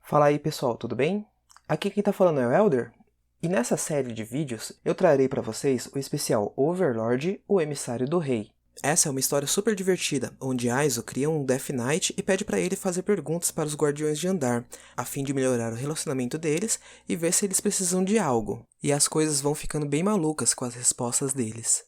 Fala aí pessoal, tudo bem? Aqui quem tá falando é o Elder, e nessa série de vídeos eu trarei para vocês o especial Overlord, o Emissário do Rei. Essa é uma história super divertida, onde Aizo cria um Death Knight e pede para ele fazer perguntas para os Guardiões de Andar, a fim de melhorar o relacionamento deles e ver se eles precisam de algo. E as coisas vão ficando bem malucas com as respostas deles.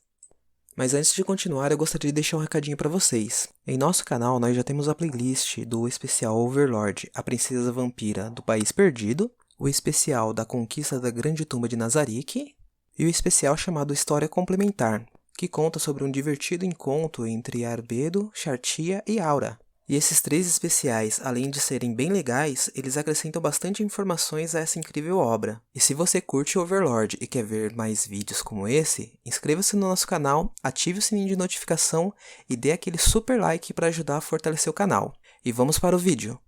Mas antes de continuar, eu gostaria de deixar um recadinho para vocês. Em nosso canal, nós já temos a playlist do especial Overlord, a Princesa Vampira do País Perdido, o especial da Conquista da Grande Tumba de Nazarick e o especial chamado História Complementar, que conta sobre um divertido encontro entre Arbedo, Chartia e Aura. E esses três especiais, além de serem bem legais, eles acrescentam bastante informações a essa incrível obra. E se você curte Overlord e quer ver mais vídeos como esse, inscreva-se no nosso canal, ative o sininho de notificação e dê aquele super like para ajudar a fortalecer o canal. E vamos para o vídeo.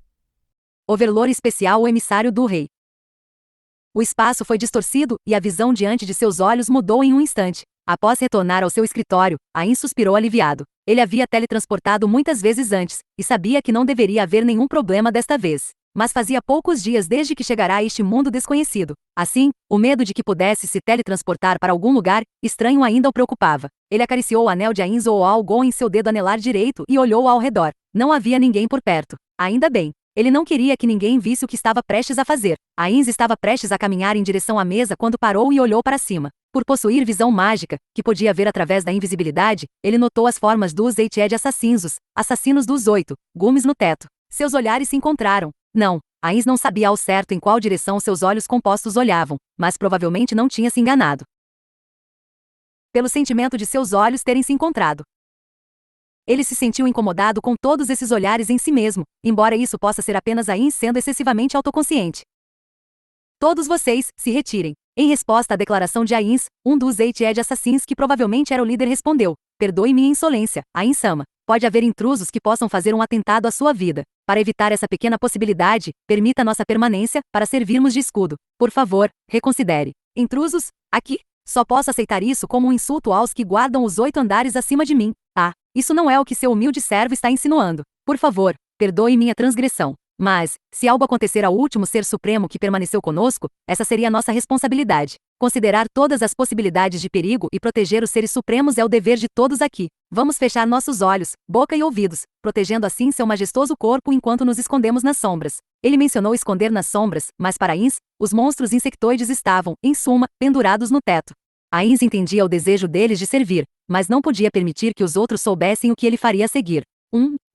Overlord especial O Emissário do Rei. O espaço foi distorcido e a visão diante de seus olhos mudou em um instante. Após retornar ao seu escritório, Ain suspirou aliviado. Ele havia teletransportado muitas vezes antes, e sabia que não deveria haver nenhum problema desta vez. Mas fazia poucos dias desde que chegara a este mundo desconhecido. Assim, o medo de que pudesse se teletransportar para algum lugar estranho ainda o preocupava. Ele acariciou o anel de Ain Zoal-Gon em seu dedo anelar direito e olhou ao redor. Não havia ninguém por perto. Ainda bem. Ele não queria que ninguém visse o que estava prestes a fazer. Ain estava prestes a caminhar em direção à mesa quando parou e olhou para cima. Por possuir visão mágica, que podia ver através da invisibilidade, ele notou as formas dos Eighted Assassins, assassinos dos 8, gumes no teto. Seus olhares se encontraram. Não, Ain não sabia ao certo em qual direção seus olhos compostos olhavam, mas provavelmente não tinha se enganado. Pelo sentimento de seus olhos terem se encontrado. Ele se sentiu incomodado com todos esses olhares em si mesmo, embora isso possa ser apenas Ain sendo excessivamente autoconsciente. Todos vocês, se retirem. Em resposta à declaração de Ain, um dos Eighted Assassins que provavelmente era o líder respondeu: perdoe minha insolência, Ain-sama. Pode haver intrusos que possam fazer um atentado à sua vida. Para evitar essa pequena possibilidade, permita nossa permanência, para servirmos de escudo. Por favor, reconsidere. Intrusos? Aqui? Só posso aceitar isso como um insulto aos que guardam os 8 andares acima de mim. Ah, isso não é o que seu humilde servo está insinuando. Por favor, perdoe minha transgressão. Mas, se algo acontecer ao último ser supremo que permaneceu conosco, essa seria nossa responsabilidade. Considerar todas as possibilidades de perigo e proteger os seres supremos é o dever de todos aqui. Vamos fechar nossos olhos, boca e ouvidos, protegendo assim seu majestoso corpo enquanto nos escondemos nas sombras. Ele mencionou esconder nas sombras, mas para Ains, os monstros insectoides estavam, em suma, pendurados no teto. Ains entendia o desejo deles de servir, mas não podia permitir que os outros soubessem o que ele faria a seguir.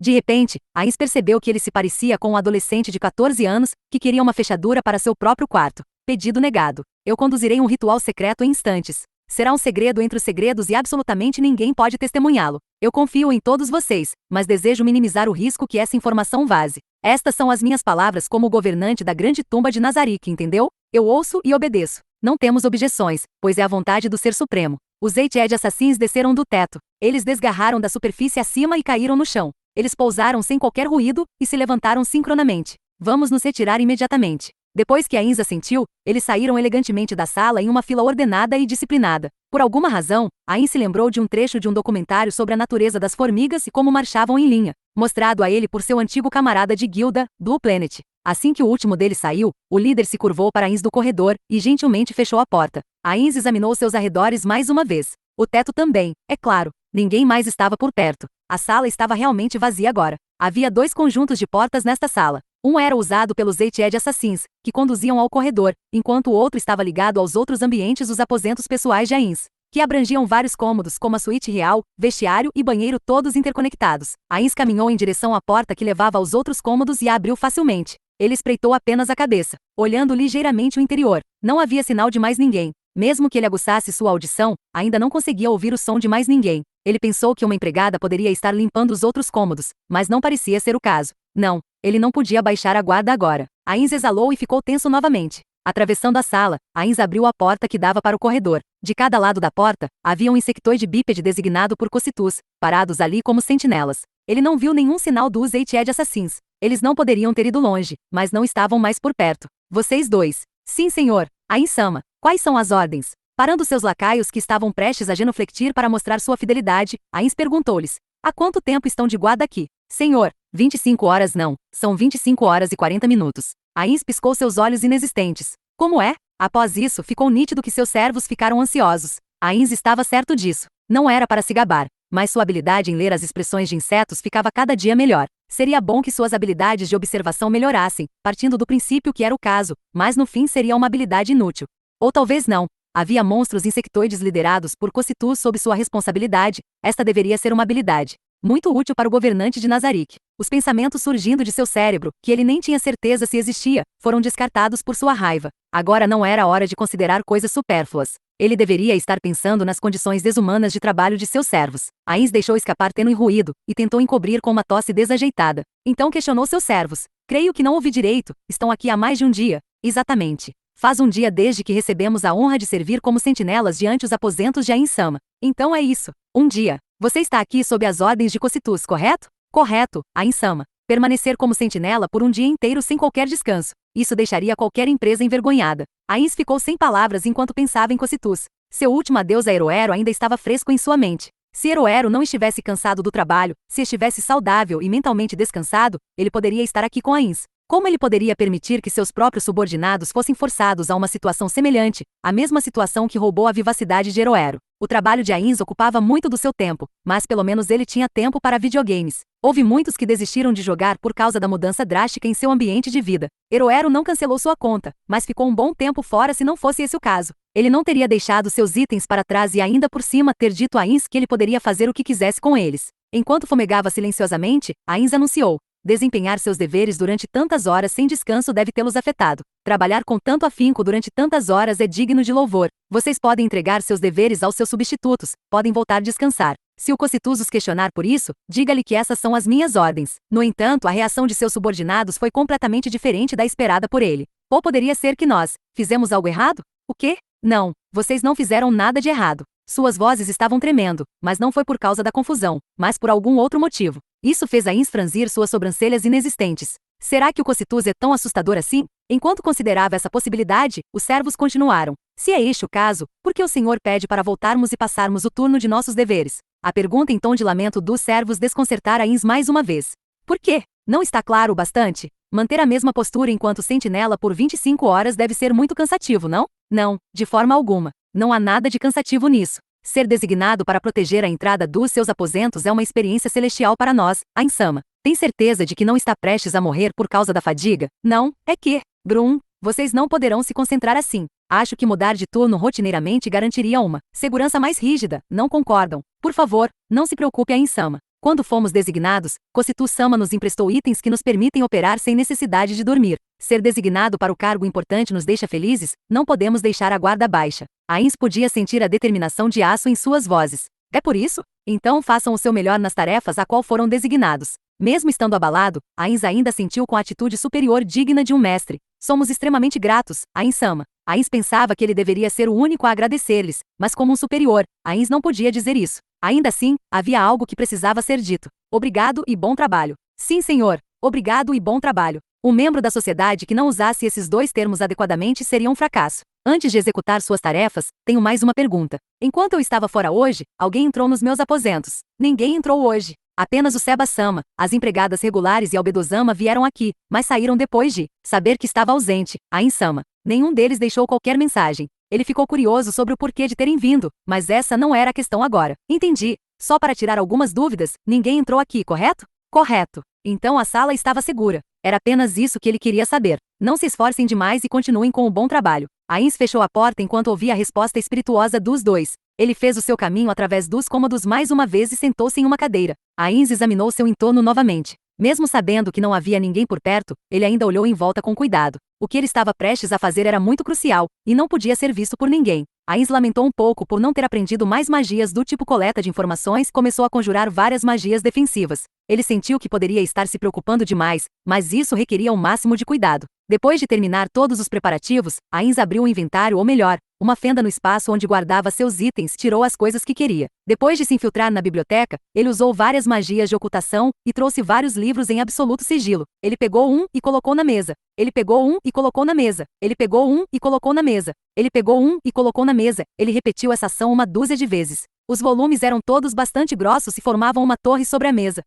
De repente, Ains percebeu que ele se parecia com um adolescente de 14 anos, que queria uma fechadura para seu próprio quarto. Pedido negado. Eu conduzirei um ritual secreto em instantes. Será um segredo entre os segredos e absolutamente ninguém pode testemunhá-lo. Eu confio em todos vocês, mas desejo minimizar o risco que essa informação vaze. Estas são as minhas palavras como governante da Grande Tumba de Nazarick, entendeu? Eu ouço e obedeço. Não temos objeções, pois é a vontade do Ser Supremo. Os Eighted Assassins desceram do teto. Eles desgarraram da superfície acima e caíram no chão. Eles pousaram sem qualquer ruído e se levantaram sincronamente. Vamos nos retirar imediatamente. Depois que Ain assentiu, eles saíram elegantemente da sala em uma fila ordenada e disciplinada. Por alguma razão, Ain se lembrou de um trecho de um documentário sobre a natureza das formigas e como marchavam em linha, mostrado a ele por seu antigo camarada de guilda, Blue Planet. Assim que o último deles saiu, o líder se curvou para Ain do corredor e gentilmente fechou a porta. Ain examinou seus arredores mais uma vez. O teto também, é claro. Ninguém mais estava por perto. A sala estava realmente vazia agora. Havia 2 conjuntos de portas nesta sala. Um era usado pelos Eighted Assassins, que conduziam ao corredor, enquanto o outro estava ligado aos outros ambientes dos aposentos pessoais de Ain, que abrangiam vários cômodos como a suíte real, vestiário e banheiro todos interconectados. Ain caminhou em direção à porta que levava aos outros cômodos e a abriu facilmente. Ele espreitou apenas a cabeça, olhando ligeiramente o interior. Não havia sinal de mais ninguém. Mesmo que ele aguçasse sua audição, ainda não conseguia ouvir o som de mais ninguém. Ele pensou que uma empregada poderia estar limpando os outros cômodos, mas não parecia ser o caso. Não, ele não podia baixar a guarda agora. Ain exalou e ficou tenso novamente. Atravessando a sala, Ain abriu a porta que dava para o corredor. De cada lado da porta, havia um insectoide bípede designado por Cocytus, parados ali como sentinelas. Ele não viu nenhum sinal dos Eighted Assassins. Eles não poderiam ter ido longe, mas não estavam mais por perto. Vocês 2. Sim, senhor. Ain-sama. Quais são as ordens? Parando seus lacaios que estavam prestes a genuflectir para mostrar sua fidelidade, Ain perguntou-lhes: há quanto tempo estão de guarda aqui? Senhor, 25 horas não, são 25 horas e 40 minutos. Ainz piscou seus olhos inexistentes. Como é? Após isso, ficou nítido que seus servos ficaram ansiosos. Ainz estava certo disso. Não era para se gabar, mas sua habilidade em ler as expressões de insetos ficava cada dia melhor. Seria bom que suas habilidades de observação melhorassem, partindo do princípio que era o caso, mas no fim seria uma habilidade inútil. Ou talvez não. Havia monstros insectoides liderados por Cocytus sob sua responsabilidade, esta deveria ser uma habilidade muito útil para o governante de Nazarick. Os pensamentos surgindo de seu cérebro, que ele nem tinha certeza se existia, foram descartados por sua raiva. Agora não era hora de considerar coisas supérfluas. Ele deveria estar pensando nas condições desumanas de trabalho de seus servos. Ainz deixou escapar tênue ruído, e tentou encobrir com uma tosse desajeitada. Então questionou seus servos. Creio que não ouvi direito, estão aqui há mais de um dia. Exatamente. Faz um dia desde que recebemos a honra de servir como sentinelas diante os aposentos de Ainsama. Então é isso. Um dia. Você está aqui sob as ordens de Cocytus, correto? Correto, Ainsama. Permanecer como sentinela por um dia inteiro sem qualquer descanso. Isso deixaria qualquer empresa envergonhada. Ainz ficou sem palavras enquanto pensava em Cocytus. Seu último adeus a Eroero ainda estava fresco em sua mente. Se Eroero não estivesse cansado do trabalho, se estivesse saudável e mentalmente descansado, ele poderia estar aqui com Ainz. Como ele poderia permitir que seus próprios subordinados fossem forçados a uma situação semelhante, a mesma situação que roubou a vivacidade de Eroero? O trabalho de Ainz ocupava muito do seu tempo, mas pelo menos ele tinha tempo para videogames. Houve muitos que desistiram de jogar por causa da mudança drástica em seu ambiente de vida. Eroero não cancelou sua conta, mas ficou um bom tempo fora se não fosse esse o caso. Ele não teria deixado seus itens para trás e ainda por cima ter dito a Ainz que ele poderia fazer o que quisesse com eles. Enquanto fumegava silenciosamente, Ainz anunciou: desempenhar seus deveres durante tantas horas sem descanso deve tê-los afetado. Trabalhar com tanto afinco durante tantas horas é digno de louvor. Vocês podem entregar seus deveres aos seus substitutos, podem voltar a descansar. Se o Cocytus os questionar por isso, diga-lhe que essas são as minhas ordens. No entanto, a reação de seus subordinados foi completamente diferente da esperada por ele. Ou poderia ser que nós fizemos algo errado? O quê? Não, vocês não fizeram nada de errado. Suas vozes estavam tremendo, mas não foi por causa da confusão, mas por algum outro motivo. Isso fez Ainz franzir suas sobrancelhas inexistentes. Será que o Cocytus é tão assustador assim? Enquanto considerava essa possibilidade, os servos continuaram. Se é este o caso, por que o senhor pede para voltarmos e passarmos o turno de nossos deveres? A pergunta em tom de lamento dos servos desconcertara Ainz mais uma vez. Por quê? Não está claro o bastante? Manter a mesma postura enquanto sentinela por 25 horas deve ser muito cansativo, não? Não, de forma alguma. Não há nada de cansativo nisso. Ser designado para proteger a entrada dos seus aposentos é uma experiência celestial para nós, Ainsama. Tem certeza de que não está prestes a morrer por causa da fadiga? Não, é que, Brum, vocês não poderão se concentrar assim. Acho que mudar de turno rotineiramente garantiria uma segurança mais rígida. Não concordam? Por favor, não se preocupe, Ainsama. Quando fomos designados, Cocytus-sama nos emprestou itens que nos permitem operar sem necessidade de dormir. Ser designado para o cargo importante nos deixa felizes, não podemos deixar a guarda baixa. Ainz podia sentir a determinação de aço em suas vozes. É por isso? Então façam o seu melhor nas tarefas a qual foram designados. Mesmo estando abalado, Ainz ainda sentiu com atitude superior digna de um mestre. Somos extremamente gratos, Ainsama. Ainz pensava que ele deveria ser o único a agradecer-lhes, mas como um superior, Ainz não podia dizer isso. Ainda assim, havia algo que precisava ser dito. Obrigado e bom trabalho. Sim, senhor. Obrigado e bom trabalho. Um membro da sociedade que não usasse esses dois termos adequadamente seria um fracasso. Antes de executar suas tarefas, tenho mais uma pergunta. Enquanto eu estava fora hoje, alguém entrou nos meus aposentos. Ninguém entrou hoje. Apenas o Seba-sama, as empregadas regulares e Albedo-sama vieram aqui, mas saíram depois de saber que estava ausente, Ainsama. Nenhum deles deixou qualquer mensagem. Ele ficou curioso sobre o porquê de terem vindo, mas essa não era a questão agora. Entendi. Só para tirar algumas dúvidas, ninguém entrou aqui, correto? Correto. Então a sala estava segura. Era apenas isso que ele queria saber. Não se esforcem demais e continuem com o bom trabalho. Ainz fechou a porta enquanto ouvia a resposta espirituosa dos dois. Ele fez o seu caminho através dos cômodos mais uma vez e sentou-se em uma cadeira. Ainz examinou seu entorno novamente. Mesmo sabendo que não havia ninguém por perto, ele ainda olhou em volta com cuidado. O que ele estava prestes a fazer era muito crucial, e não podia ser visto por ninguém. Ainz lamentou um pouco por não ter aprendido mais magias do tipo coleta de informações e começou a conjurar várias magias defensivas. Ele sentiu que poderia estar se preocupando demais, mas isso requeria o máximo de cuidado. Depois de terminar todos os preparativos, Ainz abriu o inventário, ou melhor, uma fenda no espaço onde guardava seus itens, tirou as coisas que queria. Depois de se infiltrar na biblioteca, ele usou várias magias de ocultação e trouxe vários livros em absoluto sigilo. Ele pegou um e colocou na mesa. Ele pegou um e colocou na mesa. Ele pegou um e colocou na mesa. Ele pegou um e colocou na mesa. Ele repetiu essa ação uma dúzia de vezes. Os volumes eram todos bastante grossos e formavam uma torre sobre a mesa.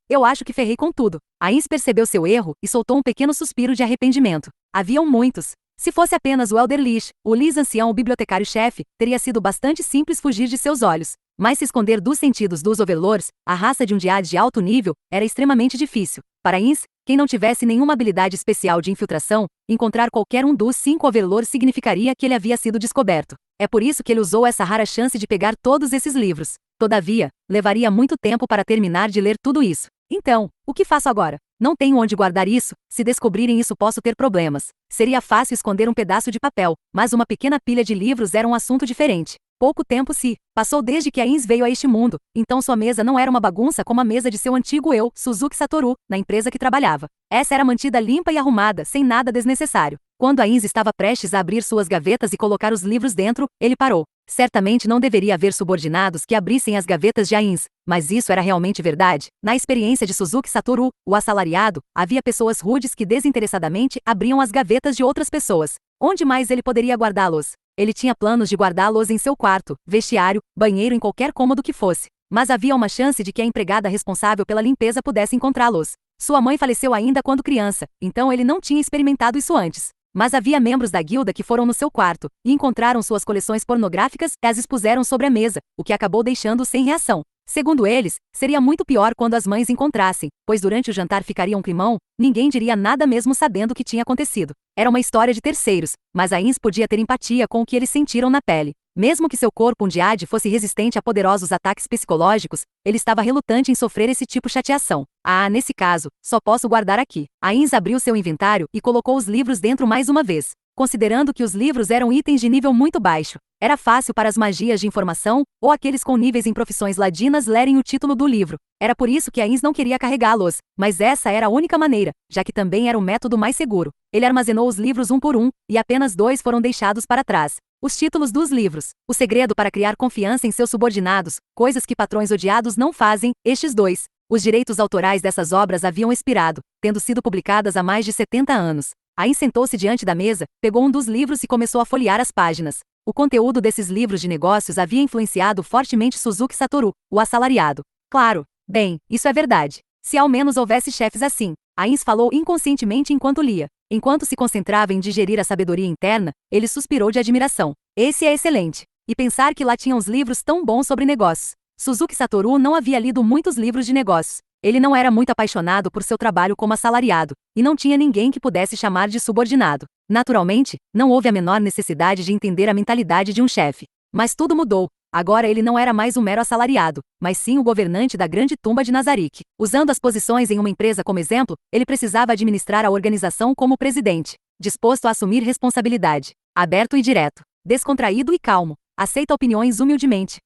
Eu acho que ferrei com tudo. Ainz percebeu seu erro e soltou um pequeno suspiro de arrependimento. Haviam muitos. Se fosse apenas o Elder Lish, o Lis ancião, o bibliotecário-chefe, teria sido bastante simples fugir de seus olhos. Mas se esconder dos sentidos dos Overlords, a raça de um Diade de alto nível, era extremamente difícil. Para Inz, quem não tivesse nenhuma habilidade especial de infiltração, encontrar qualquer um dos 5 Overlords significaria que ele havia sido descoberto. É por isso que ele usou essa rara chance de pegar todos esses livros. Todavia, levaria muito tempo para terminar de ler tudo isso. Então, o que faço agora? Não tenho onde guardar isso, se descobrirem isso posso ter problemas. Seria fácil esconder um pedaço de papel, mas uma pequena pilha de livros era um assunto diferente. Pouco tempo se passou desde que a Inz veio a este mundo, então sua mesa não era uma bagunça como a mesa de seu antigo eu, Suzuki Satoru, na empresa que trabalhava. Essa era mantida limpa e arrumada, sem nada desnecessário. Quando a Inz estava prestes a abrir suas gavetas e colocar os livros dentro, ele parou. Certamente não deveria haver subordinados que abrissem as gavetas de Ainz, mas isso era realmente verdade. Na experiência de Suzuki Satoru, o assalariado, havia pessoas rudes que desinteressadamente abriam as gavetas de outras pessoas. Onde mais ele poderia guardá-los? Ele tinha planos de guardá-los em seu quarto, vestiário, banheiro, em qualquer cômodo que fosse. Mas havia uma chance de que a empregada responsável pela limpeza pudesse encontrá-los. Sua mãe faleceu ainda quando criança, então ele não tinha experimentado isso antes. Mas havia membros da guilda que foram no seu quarto e encontraram suas coleções pornográficas e as expuseram sobre a mesa, o que acabou deixando-o sem reação. Segundo eles, seria muito pior quando as mães encontrassem, pois durante o jantar ficaria um climão, ninguém diria nada mesmo sabendo o que tinha acontecido. Era uma história de terceiros, mas a Inz podia ter empatia com o que eles sentiram na pele. Mesmo que seu corpo Undyad fosse resistente a poderosos ataques psicológicos, ele estava relutante em sofrer esse tipo de chateação. Nesse caso, só posso guardar aqui. A Inz abriu seu inventário e colocou os livros dentro mais uma vez. Considerando que os livros eram itens de nível muito baixo, era fácil para as magias de informação, ou aqueles com níveis em profissões ladinas lerem o título do livro. Era por isso que a Inz não queria carregá-los, mas essa era a única maneira, já que também era o método mais seguro. Ele armazenou os livros um por um, e apenas 2 foram deixados para trás. Os títulos dos livros. O segredo para criar confiança em seus subordinados, coisas que patrões odiados não fazem, estes 2. Os direitos autorais dessas obras haviam expirado, tendo sido publicadas há mais de 70 anos. Aí sentou-se diante da mesa, pegou um dos livros e começou a folhear as páginas. O conteúdo desses livros de negócios havia influenciado fortemente Suzuki Satoru, o assalariado. Claro, bem, isso é verdade. Se ao menos houvesse chefes assim. A Inz falou inconscientemente enquanto lia. Enquanto se concentrava em digerir a sabedoria interna, ele suspirou de admiração. Esse é excelente. E pensar que lá tinham uns livros tão bons sobre negócios. Suzuki Satoru não havia lido muitos livros de negócios. Ele não era muito apaixonado por seu trabalho como assalariado, e não tinha ninguém que pudesse chamar de subordinado. Naturalmente, não houve a menor necessidade de entender a mentalidade de um chefe. Mas tudo mudou. Agora ele não era mais um mero assalariado, mas sim o governante da grande tumba de Nazarick. Usando as posições em uma empresa como exemplo, ele precisava administrar a organização como presidente, disposto a assumir responsabilidade, aberto e direto, descontraído e calmo, aceita opiniões humildemente.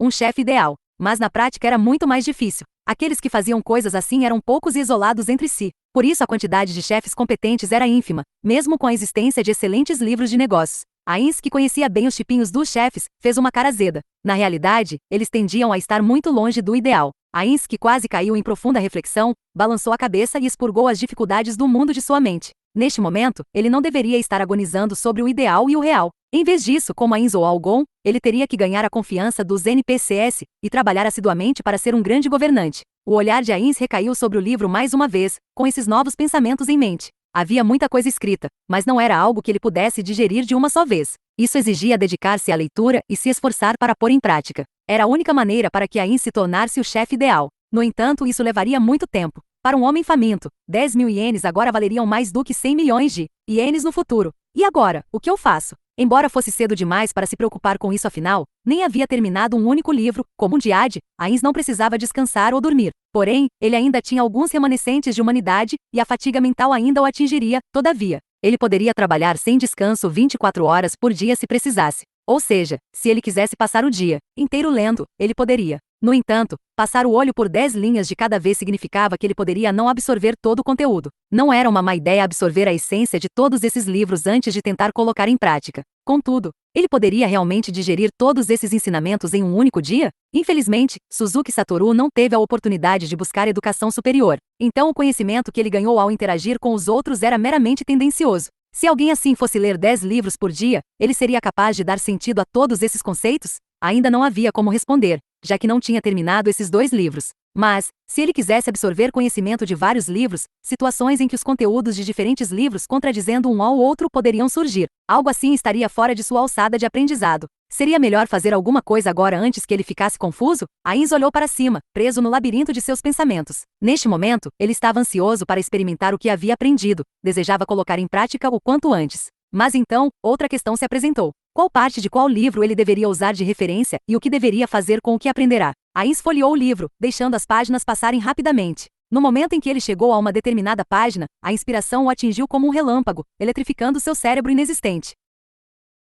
Um chefe ideal, mas na prática era muito mais difícil. Aqueles que faziam coisas assim eram poucos e isolados entre si. Por isso a quantidade de chefes competentes era ínfima, mesmo com a existência de excelentes livros de negócios. A Inz, que conhecia bem os tipinhos dos chefes, fez uma cara azeda. Na realidade, eles tendiam a estar muito longe do ideal. A Inz, que quase caiu em profunda reflexão, balançou a cabeça e expurgou as dificuldades do mundo de sua mente. Neste momento, ele não deveria estar agonizando sobre o ideal e o real. Em vez disso, como a Inz ou Algon, ele teria que ganhar a confiança dos NPCs e trabalhar assiduamente para ser um grande governante. O olhar de Ainz recaiu sobre o livro mais uma vez, com esses novos pensamentos em mente. Havia muita coisa escrita, mas não era algo que ele pudesse digerir de uma só vez. Isso exigia dedicar-se à leitura e se esforçar para pôr em prática. Era a única maneira para que Ainz se tornasse o chefe ideal. No entanto, isso levaria muito tempo. Para um homem faminto, 10.000 ienes agora valeriam mais do que 100 milhões de ienes no futuro. E agora, o que eu faço? Embora fosse cedo demais para se preocupar com isso afinal, nem havia terminado um único livro, como Undyad, Ainz não precisava descansar ou dormir. Porém, ele ainda tinha alguns remanescentes de humanidade, e a fadiga mental ainda o atingiria, todavia. Ele poderia trabalhar sem descanso 24 horas por dia se precisasse. Ou seja, se ele quisesse passar o dia inteiro lendo, ele poderia. No entanto, passar o olho por 10 linhas de cada vez significava que ele poderia não absorver todo o conteúdo. Não era uma má ideia absorver a essência de todos esses livros antes de tentar colocar em prática. Contudo, ele poderia realmente digerir todos esses ensinamentos em um único dia? Infelizmente, Suzuki Satoru não teve a oportunidade de buscar educação superior. Então o conhecimento que ele ganhou ao interagir com os outros era meramente tendencioso. Se alguém assim fosse ler 10 livros por dia, ele seria capaz de dar sentido a todos esses conceitos? Ainda não havia como responder, já que não tinha terminado esses 2 livros. Mas, se ele quisesse absorver conhecimento de vários livros, situações em que os conteúdos de diferentes livros contradizendo um ao outro poderiam surgir. Algo assim estaria fora de sua alçada de aprendizado. Seria melhor fazer alguma coisa agora antes que ele ficasse confuso? Ainz olhou para cima, preso no labirinto de seus pensamentos. Neste momento, ele estava ansioso para experimentar o que havia aprendido, desejava colocar em prática o quanto antes. Mas então, outra questão se apresentou. Qual parte de qual livro ele deveria usar de referência e o que deveria fazer com o que aprenderá? Ainz folheou o livro, deixando as páginas passarem rapidamente. No momento em que ele chegou a uma determinada página, a inspiração o atingiu como um relâmpago, eletrificando seu cérebro inexistente.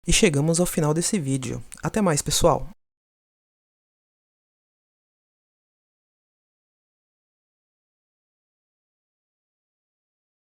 E chegamos ao final desse vídeo. Até mais, pessoal!